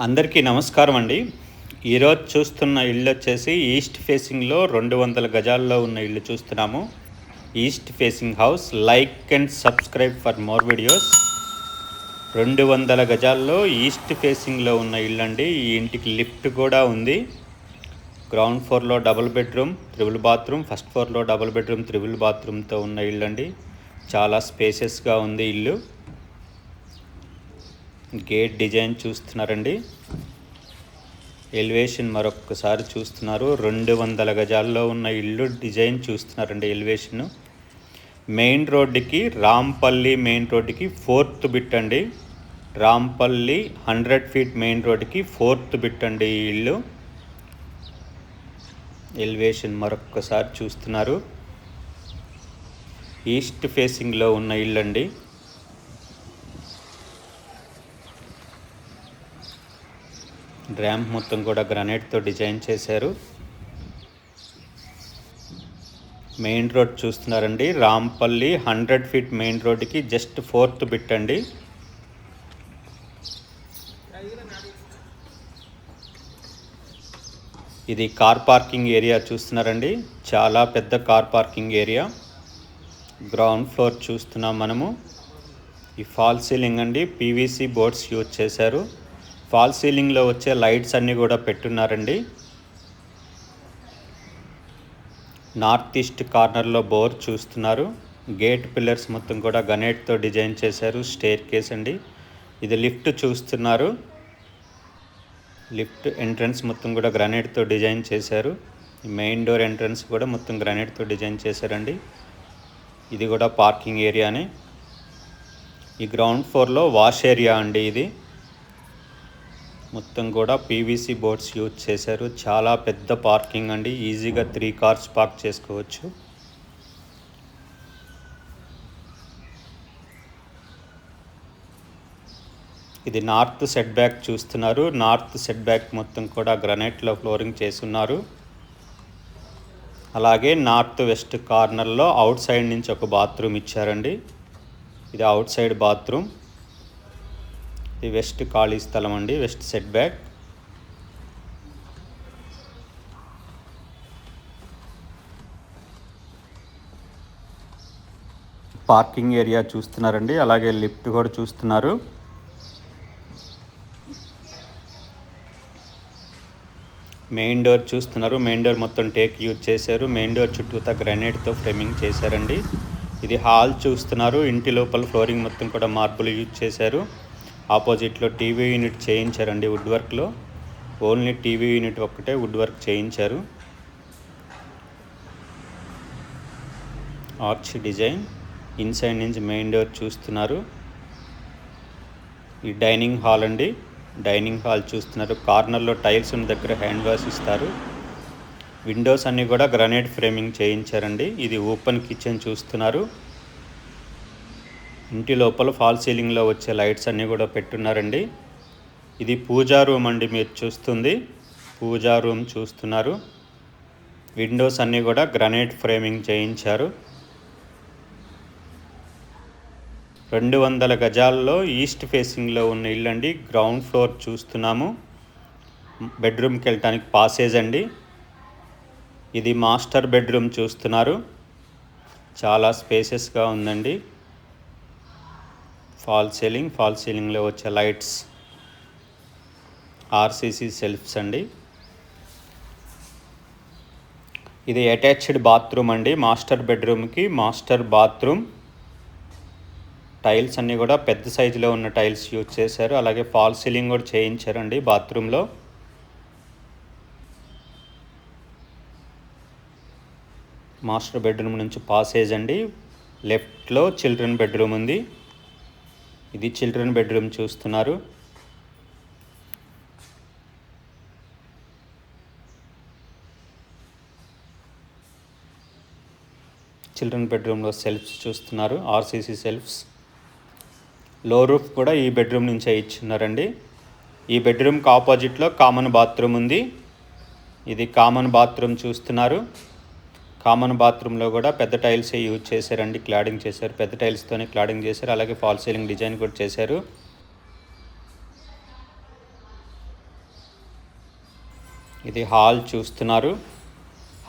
అందరికీ నమస్కారం అండి. ఈరోజు చూస్తున్న ఇల్లు వచ్చేసి ఈస్ట్ ఫేసింగ్లో 200 గజాల్లో ఉన్న ఇల్లు చూస్తున్నాము. East facing house. Like and subscribe for more videos. 200 గజాల్లో ఈస్ట్ ఫేసింగ్లో ఉన్న ఇల్లు అండి. ఈ ఇంటికి లిఫ్ట్ కూడా ఉంది. గ్రౌండ్ ఫ్లోర్లో double bedroom, triple bathroom, first ఫ్లోర్లో డబుల్ బెడ్రూమ్, త్రిబుల్ బాత్రూమ్తో ఉన్న ఇల్లు అండి. చాలా స్పేసెస్గా ఉంది ఇల్లు. గేట్ డిజైన్ చూస్తున్నారండి. ఎలివేషన్ మరొకసారి చూస్తున్నారు. 200 గజాల్లో ఉన్న ఇల్లు డిజైన్ చూస్తున్నారండి. ఎలివేషన్ మెయిన్ రోడ్డుకి, రాంపల్లి మెయిన్ రోడ్డుకి 4th బిట్ అండి. రాంపల్లి 100 ఫీట్ మెయిన్ రోడ్డుకి 4th బిట్ అండి ఈ ఇల్లు. ఎలివేషన్ మరొకసారి చూస్తున్నారు. ఈస్ట్ ఫేసింగ్లో ఉన్న ఇల్లు అండి. ర్యాంప్ మొత్తం కూడా గ్రానైట్తో డిజైన్ చేశారు. మెయిన్ రోడ్ చూస్తున్నారండి. రాంపల్లి 100 ఫీట్ మెయిన్ రోడ్డుకి జస్ట్ 4th బిట్ అండి. ఇది కార్ పార్కింగ్ ఏరియా చూస్తున్నారండి. చాలా పెద్ద car parking area. Ground floor చూస్తున్నాం మనము. ఈ ఫాల్ సీలింగ్ అండి. పీవీసీ బోర్డ్స్ యూజ్ చేశారు. ఫాల్ సీలింగ్లో వచ్చే లైట్స్ అన్నీ కూడా పెట్టున్నారండి. నార్త్ ఈస్ట్ కార్నర్లో బోర్ చూస్తున్నారు. గేట్ పిల్లర్స్ మొత్తం కూడా గ్రానైట్తో డిజైన్ చేశారు. స్టేర్ కేస్ అండి. ఇది లిఫ్ట్ చూస్తున్నారు. లిఫ్ట్ ఎంట్రన్స్ మొత్తం కూడా గ్రానైట్తో డిజైన్ చేశారు. మెయిన్ డోర్ ఎంట్రన్స్ కూడా మొత్తం గ్రానైట్తో డిజైన్ చేశారండి. ఇది కూడా పార్కింగ్ ఏరియానే. ఈ గ్రౌండ్ ఫ్లోర్లో వాష్ ఏరియా అండి. ఇది మొత్తం కూడా పీవీసీ బోర్డ్స్ యూజ్ చేశారు. చాలా పెద్ద పార్కింగ్ అండి. ఈజీగా 3 కార్స్ పార్క్ చేసుకోవచ్చు. ఇది నార్త్ సెట్ బ్యాక్ చూస్తున్నారు. నార్త్ సెట్ బ్యాక్ మొత్తం కూడా గ్రానైట్లో ఫ్లోరింగ్ చేస్తున్నారు. అలాగే నార్త్ వెస్ట్ కార్నర్లో అవుట్ సైడ్ నుంచి ఒక బాత్రూమ్ ఇచ్చారండి. ఇది అవుట్ సైడ్ బాత్రూమ్. ఇది వెస్ట్ ఖాళీ స్థలం అండి. West set back. Parking area చూస్తున్నారండి. అలాగే లిఫ్ట్ కూడా చూస్తున్నారు. మెయిన్ డోర్ చూస్తున్నారు. మెయిన్ డోర్ మొత్తం టేక్ యూజ్ చేశారు. మెయిన్ డోర్ చుట్టూతా గ్రానైట్తో ఫ్రేమింగ్ చేశారండి. ఇది హాల్ చూస్తున్నారు. ఇంటి లోపల ఫ్లోరింగ్ మొత్తం కూడా మార్బుల్ యూజ్ చేశారు. ఆపోజిట్లో టీవీ యూనిట్ చేయించారండి వుడ్ వర్క్లో. ఓన్లీ టీవీ యూనిట్ ఒక్కటే వుడ్ వర్క్ చేయించారు. Arch design. ఇన్సైడ్ నుంచి మెయిన్ డోర్ చూస్తున్నారు. ఈ డైనింగ్ హాల్ అండి. డైనింగ్ హాల్ చూస్తున్నారు. కార్నర్లో టైల్స్ ఉన్న దగ్గర హ్యాండ్ వాష్ ఇస్తారు. విండోస్ అన్నీ కూడా గ్రానైట్ ఫ్రేమింగ్ చేయించారండి. ఇది ఓపెన్ కిచెన్ చూస్తున్నారు. ఇంటి లోపల ఫాల్ సీలింగ్లో వచ్చే లైట్స్ అన్నీ కూడా పెట్టున్నారండి. ఇది పూజా రూమ్ అండి. మీరు చూస్తుంది పూజా రూమ్ చూస్తున్నారు. విండోస్ అన్నీ కూడా గ్రానైట్ ఫ్రేమింగ్ చేయించారు. 200 గజాల్లో ఈస్ట్ ఫేసింగ్లో ఉన్న ఇల్లు అండి. గ్రౌండ్ ఫ్లోర్ చూస్తున్నాము. బెడ్రూమ్కి వెళ్ళటానికి పాసేజ్ అండి. ఇది మాస్టర్ బెడ్రూమ్ చూస్తున్నారు. చాలా స్పేసెస్గా ఉందండి. ఫాల్ సీలింగ్లో వచ్చే లైట్స్, ఆర్సీసీ సెల్ఫ్స్ అండి. ఇది అటాచ్డ్ బాత్రూమ్ అండి. మాస్టర్ బెడ్రూమ్కి మాస్టర్ బాత్రూమ్. టైల్స్ అన్నీ కూడా పెద్ద సైజులో ఉన్న టైల్స్ యూజ్ చేశారు. అలాగే ఫాల్ సీలింగ్ కూడా చేయించారండి బాత్రూంలో. మాస్టర్ బెడ్రూమ్ నుంచి పాసేజ్ అండి. లెఫ్ట్లో చిల్డ్రన్ బెడ్రూమ్ ఉంది. ఇది చిల్డ్రన్ బెడ్రూమ్ చూస్తున్నారు. చిల్డ్రన్ బెడ్రూమ్లో సెల్ఫ్స్ చూస్తున్నారు. RCC shelves. లో రూఫ్ కూడా ఈ బెడ్రూమ్ నుంచే ఇచ్చున్నారండి. ఈ బెడ్రూమ్కి ఆపోజిట్లో కామన్ బాత్రూమ్ ఉంది. ఇది కామన్ బాత్రూమ్ చూస్తున్నారు. కామన్ బాత్రూంలో కూడా పెద్ద టైల్స్ యూజ్ చేశారండి. క్లాడింగ్ చేశారు. పెద్ద టైల్స్తోనే క్లాడింగ్ చేశారు. అలాగే ఫాల్ సీలింగ్ డిజైన్ కూడా చేశారు. ఇది హాల్ చూస్తున్నారు.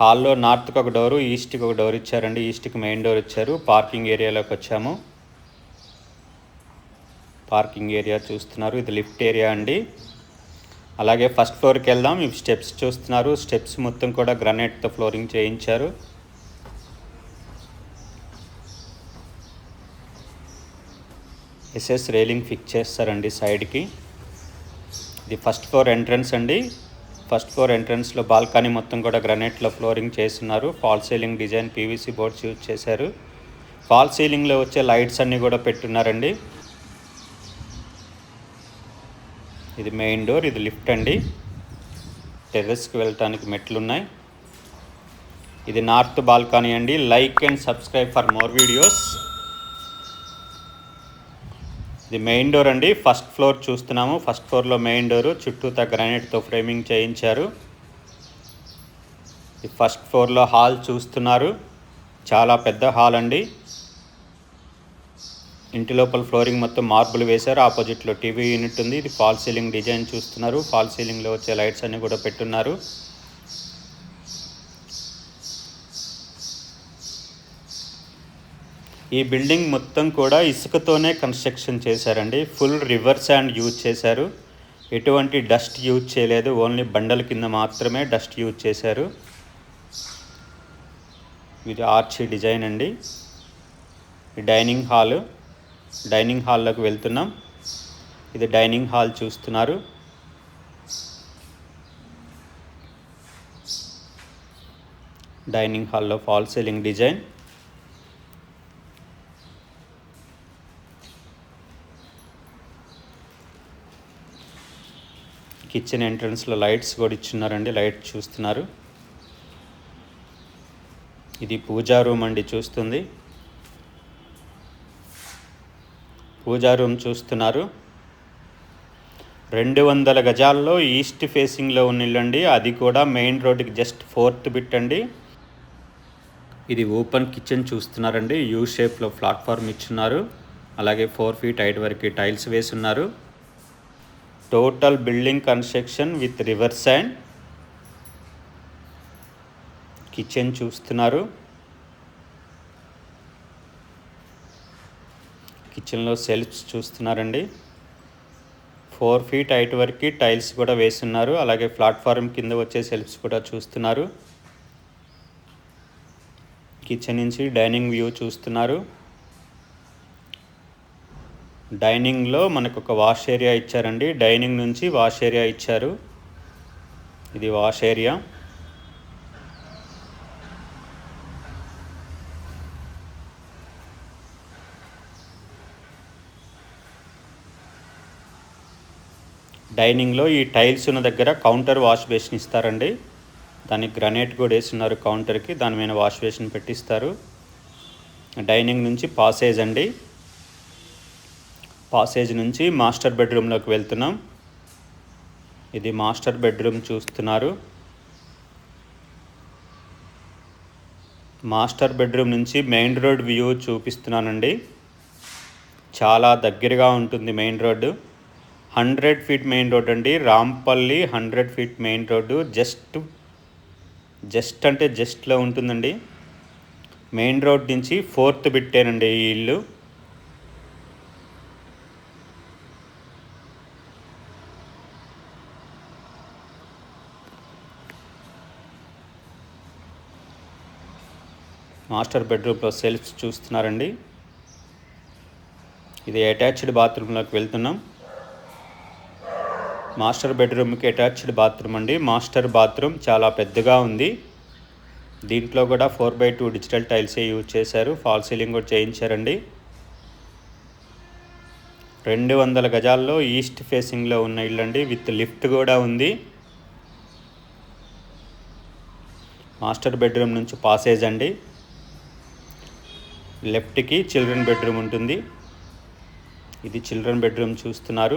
హాల్లో నార్త్కి ఒక డోరు, ఈస్ట్కి ఒక డోర్ ఇచ్చారండి. ఈస్ట్కి మెయిన్ డోర్ ఇచ్చారు. పార్కింగ్ ఏరియాలోకి వచ్చాము. పార్కింగ్ ఏరియా చూస్తున్నారు. ఇది లిఫ్ట్ ఏరియా అండి. అలాగే ఫస్ట్ ఫ్లోర్కి వెళ్దాం. ఇవి స్టెప్స్ చూస్తున్నారు. స్టెప్స్ మొత్తం కూడా గ్రానైట్తో ఫ్లోరింగ్ చేయించారు. ఎస్ఎస్ రైలింగ్ ఫిక్స్ చేస్తారండి సైడ్కి. ఇది ఫస్ట్ ఫ్లోర్ ఎంట్రన్స్ అండి. ఫస్ట్ ఫ్లోర్ ఎంట్రన్స్లో బాల్కనీ మొత్తం కూడా గ్రానైట్లో ఫ్లోరింగ్ చేస్తున్నారు. Fall ceiling design PVC boards use చేశారు. ఫాల్ సీలింగ్లో వచ్చే లైట్స్ అన్నీ కూడా పెట్టున్నారండి. ఇది మెయిన్ డోర్. ఇది లిఫ్ట్ అండి. టెర్రస్కి వెళ్ళటానికి మెట్లున్నాయి. ఇది నార్త్ బాల్కనీ అండి. Like and subscribe for more videos. ఇది మెయిన్ డోర్ అండి. ఫస్ట్ ఫ్లోర్ చూస్తున్నాము. ఫస్ట్ ఫ్లోర్లో మెయిన్ డోరు చుట్టూతా గ్రానైట్తో ఫ్రేమింగ్ చేయించారు. ఈ ఫస్ట్ ఫ్లోర్లో హాల్ చూస్తున్నారు. చాలా పెద్ద హాల్ అండి. ఇంటి లోపల ఫ్లోరింగ్ మొత్తం మార్బుల్ వేశారు. ఆపోజిట్లో టీవీ యూనిట్ ఉంది. ఇది ఫాల్ సీలింగ్ డిజైన్ చూస్తున్నారు. ఫాల్ సీలింగ్లో వచ్చే లైట్స్ అన్నీ కూడా పెట్టున్నారు. ఈ బిల్డింగ్ మొత్తం కూడా ఇసుకతోనే కన్స్ట్రక్షన్ చేశారండి. ఫుల్ రివర్ శాండ్ యూజ్ చేశారు. ఎటువంటి డస్ట్ యూజ్ చేయలేదు. ఓన్లీ బండల కింద మాత్రమే డస్ట్ యూజ్ చేశారు. ఇది ఆర్చీ డిజైన్ అండి. ఈ డైనింగ్ హాల్. డైనింగ్ హాల్లోకి వెళ్తున్నాం. ఇది డైనింగ్ హాల్ చూస్తున్నారు. డైనింగ్ హాల్లో ఫాల్ సీలింగ్ డిజైన్. కిచెన్ ఎంట్రన్స్లో లైట్స్ కూడా ఇచ్చున్నారండి. లైట్ చూస్తున్నారు. ఇది పూజా రూమ్ అండి. చూస్తుంది పూజా రూమ్ చూస్తున్నారు. 200 గజాల్లో ఈస్ట్ ఫేసింగ్లో ఉన్న ఇల్లు అండి. అది కూడా మెయిన్ రోడ్డుకి జస్ట్ 4th బిట్ అండి. ఇది ఓపెన్ కిచెన్ చూస్తున్నారండి. యూ షేప్లో ప్లాట్ఫామ్ ఇచ్చున్నారు. అలాగే 4 feet హైట్ వరకు టైల్స్ వేసి ఉన్నారు. Total building construction with river sand. Kitchen చూస్తున్నారు. కిచెన్లో సెల్ఫ్స్ చూస్తున్నారండి. 4 feet హైట్ వరకు టైల్స్ కూడా వేస్తున్నారు. అలాగే ప్లాట్ఫారం కింద వచ్చే సెల్ఫ్స్ కూడా చూస్తున్నారు. కిచెన్ నుంచి డైనింగ్ వ్యూ చూస్తున్నారు. డైనింగ్లో మనకు ఒక వాష్ ఏరియా ఇచ్చారండి. డైనింగ్ నుంచి వాష్ ఏరియా ఇచ్చారు. ఇది వాష్ ఏరియా. డైనింగ్లో ఈ టైల్స్ ఉన్న దగ్గర కౌంటర్ వాష్ బేసిన్ ఇస్తారండి. దానికి గ్రానైట్ కూడా వేస్తున్నారు కౌంటర్కి. దాని మీద వాష్ బేసిన్ పెట్టిస్తారు. డైనింగ్ నుంచి పాసేజ్ అండి. పాసేజ్ నుంచి మాస్టర్ బెడ్రూమ్లోకి వెళ్తున్నాం. ఇది మాస్టర్ బెడ్రూమ్ చూస్తున్నారు. మాస్టర్ బెడ్రూమ్ నుంచి మెయిన్ రోడ్ వ్యూ చూపిస్తున్నానండి. చాలా దగ్గరగా ఉంటుంది main road. 100 feet main road అండి. Rampalli 100 feet main road. Just అంటే జస్ట్లో ఉంటుందండి. మెయిన్ రోడ్ నుంచి 4th బిట్టేనండి ఈ ఇల్లు. మాస్టర్ బెడ్రూమ్లో సెల్ఫ్స్ చూస్తున్నారండి. ఇది అటాచ్డ్ బాత్రూంలోకి వెళ్తున్నాం. మాస్టర్ బెడ్రూమ్కి అటాచ్డ్ బాత్రూమ్ అండి. మాస్టర్ బాత్రూమ్ చాలా పెద్దగా ఉంది. దీంట్లో కూడా 4x2 డిజిటల్ టైల్సే యూజ్ చేశారు. ఫాల్ సీలింగ్ కూడా చేయించారండి. 200 గజాల్లో ఈస్ట్ ఫేసింగ్లో ఉన్న ఇల్లు అండి. విత్ లిఫ్ట్ కూడా ఉంది. మాస్టర్ బెడ్రూమ్ నుంచి పాసేజ్ అండి. లెఫ్ట్కి చిల్డ్రన్ బెడ్రూమ్ ఉంటుంది. ఇది చిల్డ్రన్ బెడ్రూమ్ చూస్తున్నారు.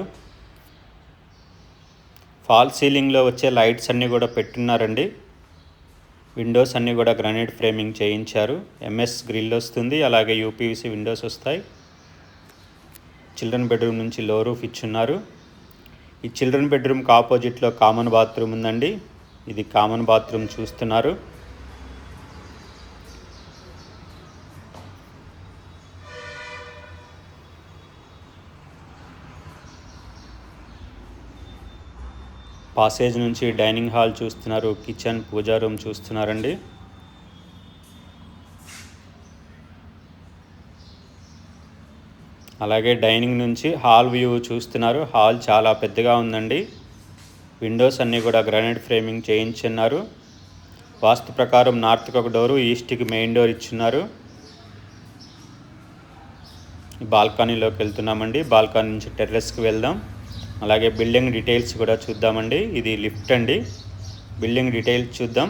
ఫాల్ సీలింగ్లో వచ్చే లైట్స్ అన్నీ కూడా పెట్టున్నారండి. విండోస్ అన్నీ కూడా గ్రానైట్ ఫ్రేమింగ్ చేయించారు. ఎంఎస్ గ్రిల్ వస్తుంది. అలాగే యూపీవీసీ విండోస్ వస్తాయి. చిల్డ్రన్ బెడ్రూమ్ నుంచి లో రూఫ్ ఇచ్చున్నారు. ఈ చిల్డ్రన్ బెడ్రూమ్కి ఆపోజిట్లో కామన్ బాత్రూమ్ ఉందండి. ఇది కామన్ బాత్రూమ్ చూస్తున్నారు. పాసేజ్ నుంచి డైనింగ్ హాల్ చూస్తున్నారు, కిచెన్, పూజా రూమ్ చూస్తున్నారండి. అలాగే డైనింగ్ నుంచి హాల్ వ్యూ చూస్తున్నారు. హాల్ చాలా పెద్దగా ఉందండి. విండోస్ అన్నీ కూడా గ్రానైట్ ఫ్రేమింగ్ చేయించున్నారు. వాస్తు ప్రకారం నార్త్కి ఒక డోరు, ఈస్ట్కి మెయిన్ డోర్ ఇచ్చున్నారు. బాల్కనీలోకి వెళ్తున్నామండి. బాల్కనీ నుంచి టెర్రస్కి వెళ్దాం. అలాగే బిల్డింగ్ డీటెయిల్స్ కూడా చూద్దామండి. ఇది లిఫ్ట్ అండి. బిల్డింగ్ డీటెయిల్స్ చూద్దాం.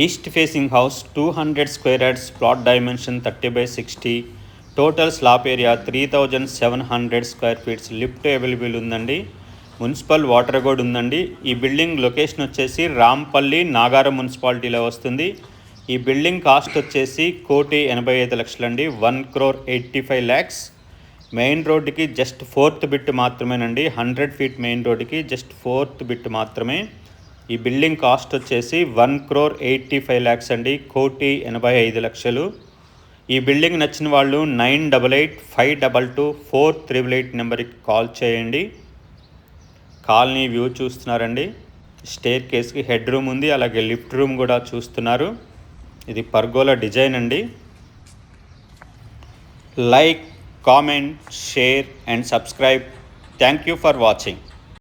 East facing house 200 square yards, plot dimension 30/60, total slab area 3700 square feets. Lift available ఉందండి. మున్సిపల్ వాటర్ కూడా ఉందండి. ఈ బిల్డింగ్ లొకేషన్ వచ్చేసి రాంపల్లి, నాగారం మున్సిపాలిటీలో వస్తుంది. ఈ బిల్డింగ్ కాస్ట్ వచ్చేసి 1,85,00,000 అండి. 1,85,00,000. మెయిన్ రోడ్డుకి జస్ట్ 4th బిట్ మాత్రమేనండి. 100 ఫీట్ మెయిన్ రోడ్డుకి జస్ట్ 4th బిట్ మాత్రమే. ఈ బిల్డింగ్ కాస్ట్ వచ్చేసి 1,85,00,000 అండి. 1,85,00,000. ఈ బిల్డింగ్ నచ్చిన వాళ్ళు 9885224888 నెంబర్కి కాల్ చేయండి. కాలనీ వ్యూ చూస్తున్నారండి. స్టేర్ కేస్కి హెడ్ రూమ్ ఉంది. అలాగే లిఫ్ట్ రూమ్ కూడా చూస్తున్నారు. ఇది పర్గోలా డిజైన్ అండి. Like, comment, share and subscribe. Thank you for watching.